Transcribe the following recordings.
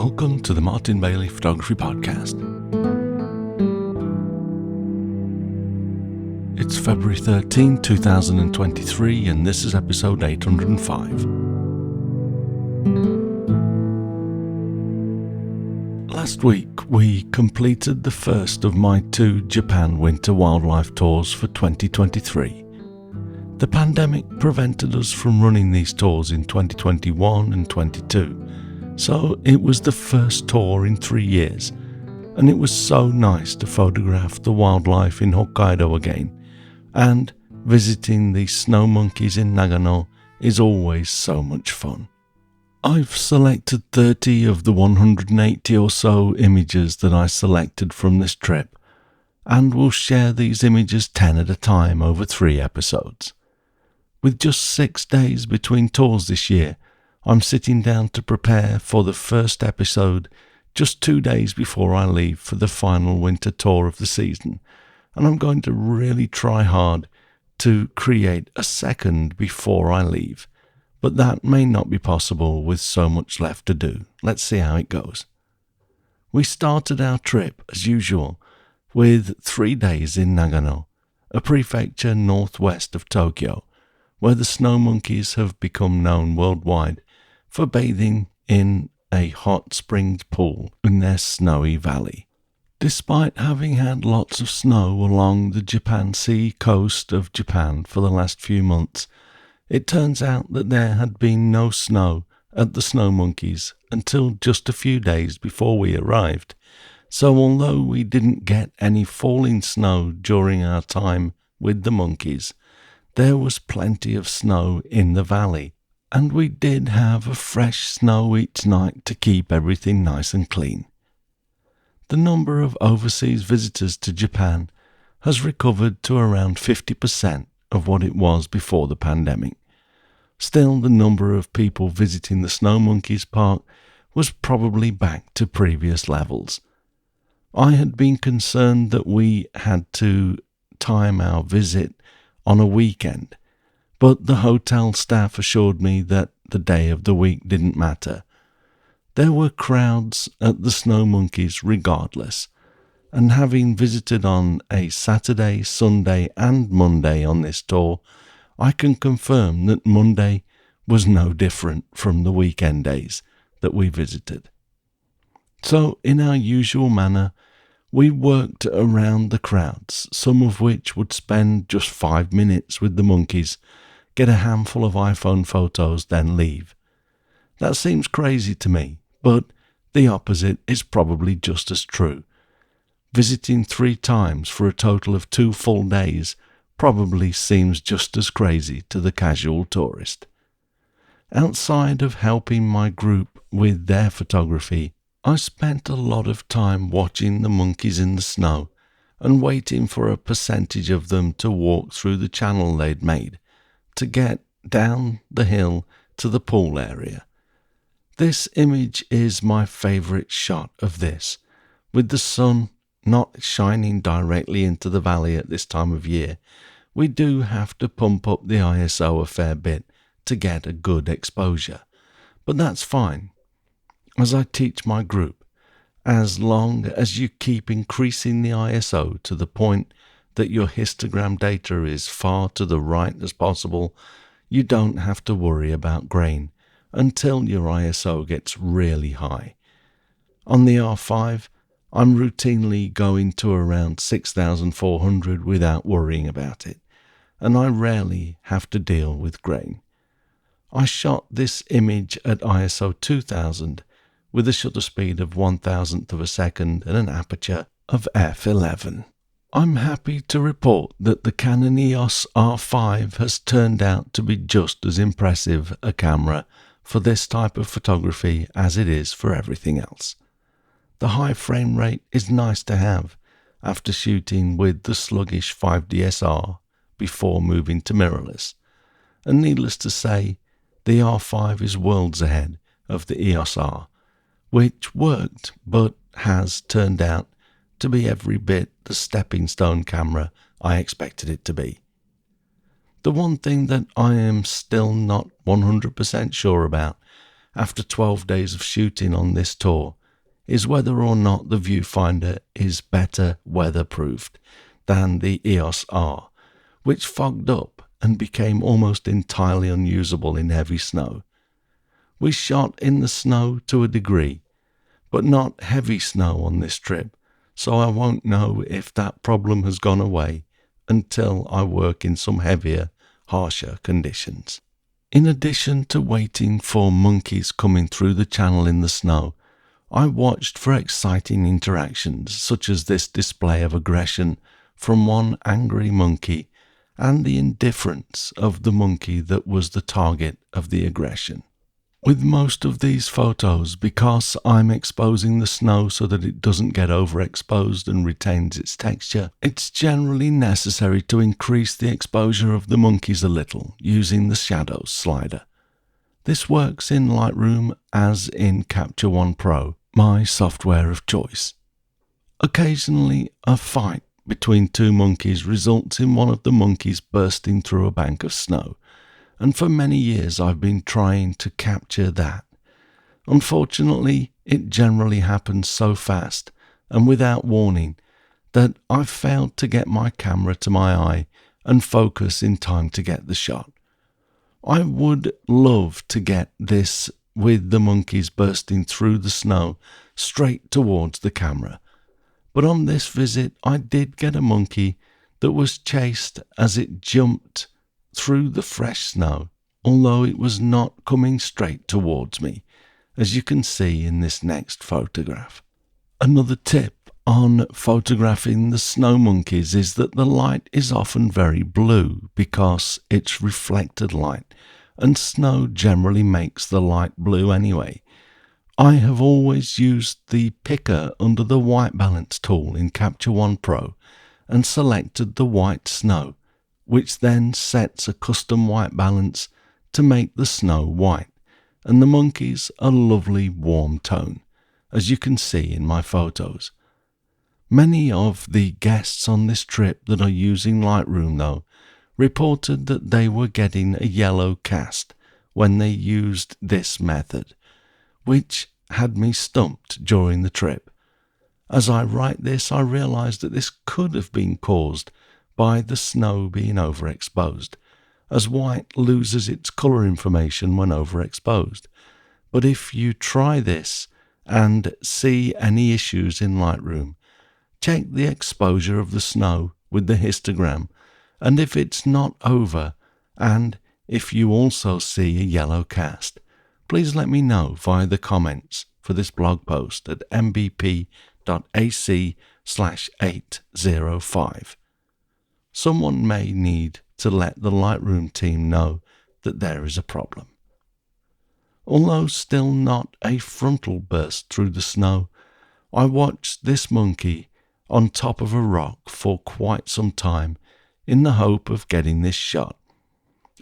Welcome to the Martin Bailey Photography Podcast. It's February 13, 2023, and this is episode 805. Last week, we completed the first of my 2 Japan winter wildlife tours for 2023. The pandemic prevented us from running these tours in 2021 and 22. So it was the first tour in 3 years, and it was so nice to photograph the wildlife in Hokkaido again, and visiting the snow monkeys in Nagano is always so much fun. I've selected 30 of the 180 or so images that I selected from this trip, and will share these images 10 at a time over 3 episodes. With just 6 days between tours this year, I'm sitting down to prepare for the first episode just 2 days before I leave for the final winter tour of the season, and I'm going to really try hard to create a second before I leave, but that may not be possible with so much left to do. Let's see how it goes. We started our trip, as usual, with 3 days in Nagano, a prefecture northwest of Tokyo, where the snow monkeys have become known worldwide for bathing in a hot spring pool in their snowy valley. Despite having had lots of snow along the Japan Sea coast of Japan for the last few months, it turns out that there had been no snow at the snow monkeys until just a few days before we arrived. So although we didn't get any falling snow during our time with the monkeys, there was plenty of snow in the valley, and we did have a fresh snow each night to keep everything nice and clean. The number of overseas visitors to Japan has recovered to around 50% of what it was before the pandemic. Still, the number of people visiting the Snow Monkeys Park was probably back to previous levels. I had been concerned that we had to time our visit on a weekend, but the hotel staff assured me that the day of the week didn't matter. There were crowds at the Snow Monkeys regardless, and having visited on a Saturday, Sunday and Monday on this tour, I can confirm that Monday was no different from the weekend days that we visited. So, in our usual manner, we worked around the crowds, some of which would spend just 5 minutes with the monkeys, get a handful of iPhone photos, then leave. That seems crazy to me, but the opposite is probably just as true. Visiting 3 times for a total of 2 full days probably seems just as crazy to the casual tourist. Outside of helping my group with their photography, I spent a lot of time watching the monkeys in the snow and waiting for a percentage of them to walk through the channel they'd made to get down the hill to the pool area. This image is my favourite shot of this, with the sun not shining directly into the valley at this time of year. We do have to pump up the ISO a fair bit to get a good exposure, but that's fine. As I teach my group, as long as you keep increasing the ISO to the point that your histogram data is far to the right as possible, you don't have to worry about grain until your ISO gets really high. On the R5, I'm routinely going to around 6,400 without worrying about it, and I rarely have to deal with grain. I shot this image at ISO 2000 with a shutter speed of 1,000th of a second and an aperture of f11. I'm happy to report that the Canon EOS R5 has turned out to be just as impressive a camera for this type of photography as it is for everything else. The high frame rate is nice to have after shooting with the sluggish 5DSR before moving to mirrorless, and needless to say, the R5 is worlds ahead of the EOS R, which worked but has turned out to be every bit the stepping stone camera I expected it to be. The one thing that I am still not 100% sure about after 12 days of shooting on this tour is whether or not the viewfinder is better weatherproofed than the EOS R, which fogged up and became almost entirely unusable in heavy snow. We shot in the snow to a degree, but not heavy snow on this trip, so I won't know if that problem has gone away until I work in some heavier, harsher conditions. In addition to waiting for monkeys coming through the channel in the snow, I watched for exciting interactions such as this display of aggression from one angry monkey and the indifference of the monkey that was the target of the aggression. With most of these photos, because I'm exposing the snow so that it doesn't get overexposed and retains its texture, it's generally necessary to increase the exposure of the monkeys a little using the shadows slider. This works in Lightroom as in Capture One Pro, my software of choice. Occasionally, a fight between two monkeys results in one of the monkeys bursting through a bank of snow, and for many years I've been trying to capture that. Unfortunately, it generally happens so fast and without warning that I've failed to get my camera to my eye and focus in time to get the shot. I would love to get this with the monkeys bursting through the snow straight towards the camera, but on this visit I did get a monkey that was chased as it jumped through the fresh snow, although it was not coming straight towards me, as you can see in this next photograph. Another tip on photographing the snow monkeys is that the light is often very blue because it's reflected light, and snow generally makes the light blue anyway. I have always used the picker under the white balance tool in Capture One Pro and selected the white snow, which then sets a custom white balance to make the snow white, and the monkeys a lovely warm tone, as you can see in my photos. Many of the guests on this trip that are using Lightroom, though, reported that they were getting a yellow cast when they used this method, which had me stumped during the trip. As I write this, I realized that this could have been caused by the snow being overexposed, as white loses its colour information when overexposed. But if you try this and see any issues in Lightroom, check the exposure of the snow with the histogram, and if it's not over, and if you also see a yellow cast, please let me know via the comments for this blog post at mbp.ac/805. Someone may need to let the Lightroom team know that there is a problem. Although still not a frontal burst through the snow, I watched this monkey on top of a rock for quite some time in the hope of getting this shot,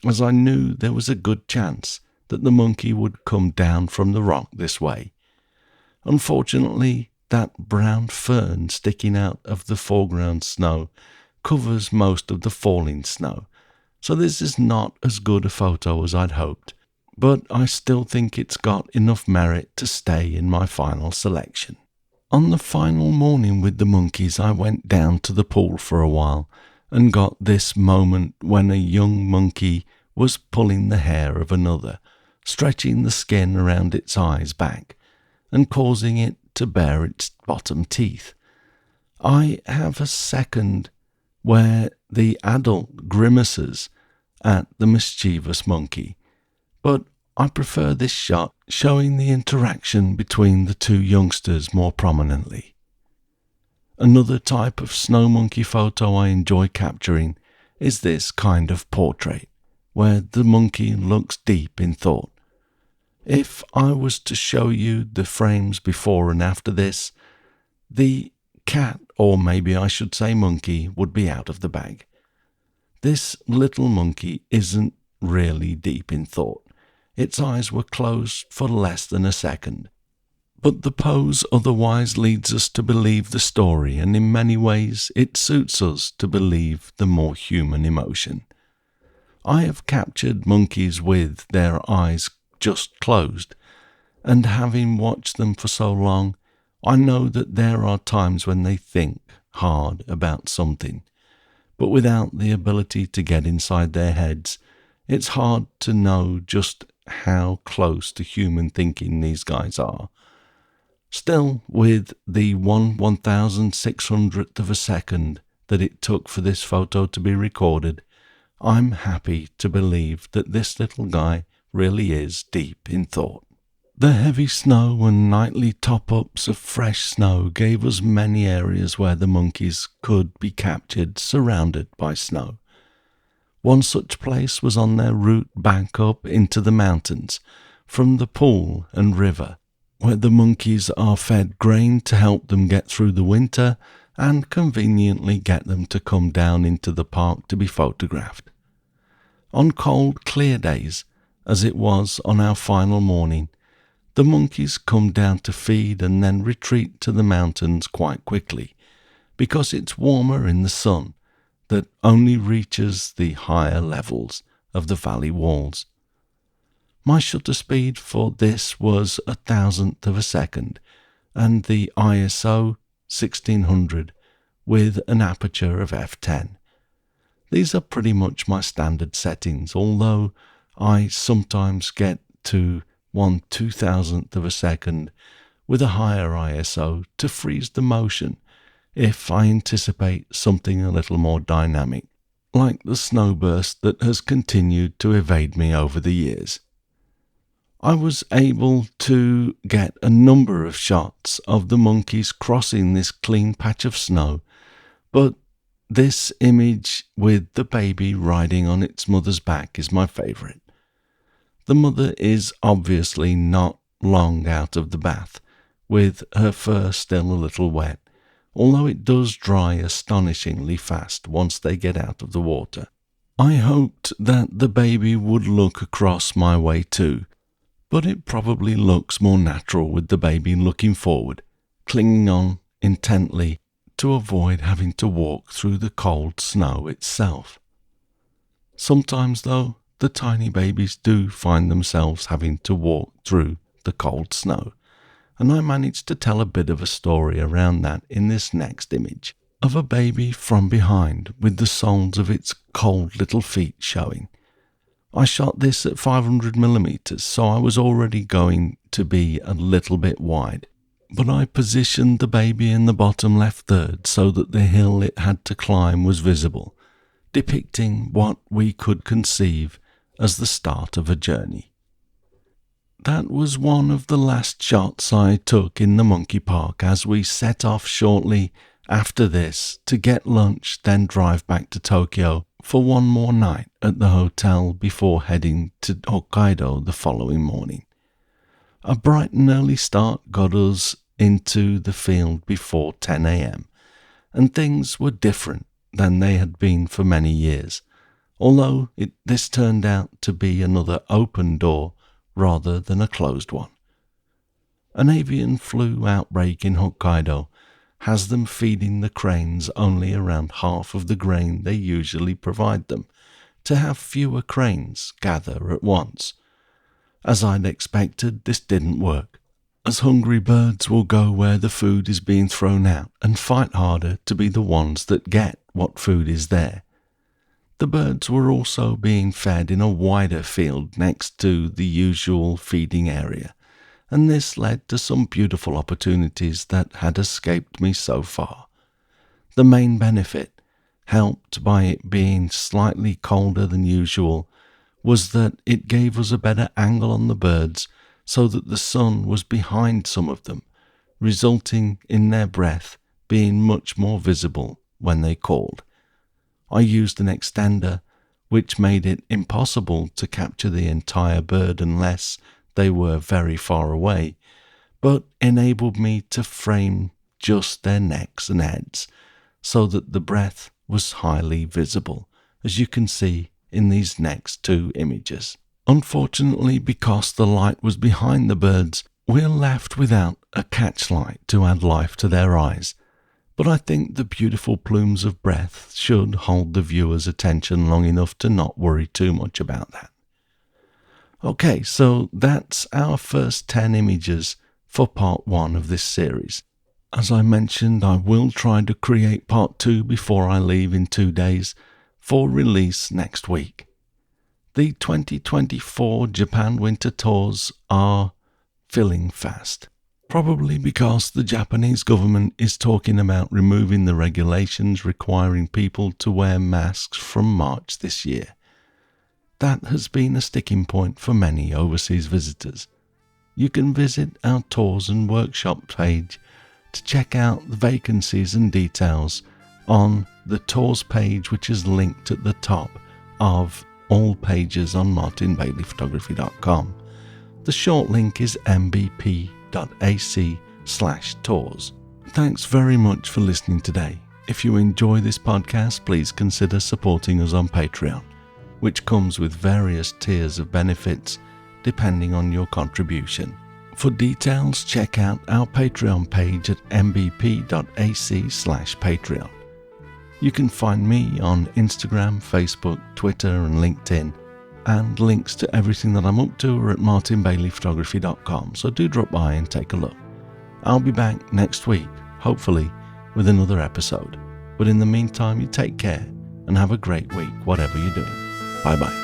as I knew there was a good chance that the monkey would come down from the rock this way. Unfortunately, that brown fern sticking out of the foreground snow covers most of the falling snow, so this is not as good a photo as I'd hoped, but I still think it's got enough merit to stay in my final selection. On the final morning with the monkeys, I went down to the pool for a while and got this moment when a young monkey was pulling the hair of another, stretching the skin around its eyes back and causing it to bare its bottom teeth. I have a second where the adult grimaces at the mischievous monkey, but I prefer this shot showing the interaction between the two youngsters more prominently. Another type of snow monkey photo I enjoy capturing is this kind of portrait, where the monkey looks deep in thought. If I was to show you the frames before and after this, the cat, or maybe I should say monkey, would be out of the bag. This little monkey isn't really deep in thought. Its eyes were closed for less than a second. But the pose otherwise leads us to believe the story, and in many ways it suits us to believe the more human emotion. I have captured monkeys with their eyes just closed, and having watched them for so long, I know that there are times when they think hard about something, but without the ability to get inside their heads, it's hard to know just how close to human thinking these guys are. Still, with the 1/1600th of a second that it took for this photo to be recorded, I'm happy to believe that this little guy really is deep in thought. The heavy snow and nightly top-ups of fresh snow gave us many areas where the monkeys could be captured surrounded by snow. One such place was on their route back up into the mountains from the pool and river, where the monkeys are fed grain to help them get through the winter and conveniently get them to come down into the park to be photographed. On cold, clear days, as it was on our final morning, the monkeys come down to feed and then retreat to the mountains quite quickly, because it's warmer in the sun that only reaches the higher levels of the valley walls. My shutter speed for this was 1,000th of a second, and the ISO 1600 with an aperture of f10. These are pretty much my standard settings, although I sometimes get to 1/2000th of a second with a higher ISO to freeze the motion if I anticipate something a little more dynamic, like the snowburst that has continued to evade me over the years. I was able to get a number of shots of the monkeys crossing this clean patch of snow, but this image with the baby riding on its mother's back is my favourite. The mother is obviously not long out of the bath, with her fur still a little wet, although it does dry astonishingly fast once they get out of the water. I hoped that the baby would look across my way too, but it probably looks more natural with the baby looking forward, clinging on intently to avoid having to walk through the cold snow itself. Sometimes, though, the tiny babies do find themselves having to walk through the cold snow, and I managed to tell a bit of a story around that in this next image, of a baby from behind with the soles of its cold little feet showing. I shot this at 500mm, so I was already going to be a little bit wide, but I positioned the baby in the bottom left third so that the hill it had to climb was visible, depicting what we could conceive as the start of a journey. That was one of the last shots I took in the monkey park as we set off shortly after this to get lunch, then drive back to Tokyo for one more night at the hotel before heading to Hokkaido the following morning. A bright and early start got us into the field before 10 a.m, and things were different than they had been for many years, although this turned out to be another open door rather than a closed one. An avian flu outbreak in Hokkaido has them feeding the cranes only around half of the grain they usually provide them, to have fewer cranes gather at once. As I'd expected, this didn't work, as hungry birds will go where the food is being thrown out and fight harder to be the ones that get what food is there. The birds were also being fed in a wider field next to the usual feeding area, and this led to some beautiful opportunities that had escaped me so far. The main benefit, helped by it being slightly colder than usual, was that it gave us a better angle on the birds so that the sun was behind some of them, resulting in their breath being much more visible when they called. I used an extender, which made it impossible to capture the entire bird unless they were very far away, but enabled me to frame just their necks and heads, so that the breath was highly visible, as you can see in these next two images. Unfortunately, because the light was behind the birds, we're left without a catch light to add life to their eyes, but I think the beautiful plumes of breath should hold the viewer's attention long enough to not worry too much about that. Okay, so that's our first 10 images for part 1 of this series. As I mentioned, I will try to create part 2 before I leave in 2 days for release next week. The 2024 Japan winter tours are filling fast, probably because the Japanese government is talking about removing the regulations requiring people to wear masks from March this year. That has been a sticking point for many overseas visitors. You can visit our tours and workshop page to check out the vacancies and details on the tours page, which is linked at the top of all pages on martinbaileyphotography.com. The short link is mbp.ac/tours. Thanks very much for listening today. If you enjoy this podcast, please consider supporting us on Patreon, which comes with various tiers of benefits depending on your contribution. For details, check out our Patreon page at mbp.ac/Patreon. You can find me on Instagram, Facebook, Twitter and LinkedIn, and links to everything that I'm up to are at martinbaileyphotography.com, so do drop by and take a look. I'll be back next week, hopefully with another episode. But in the meantime, you take care and have a great week, whatever you're doing. Bye bye.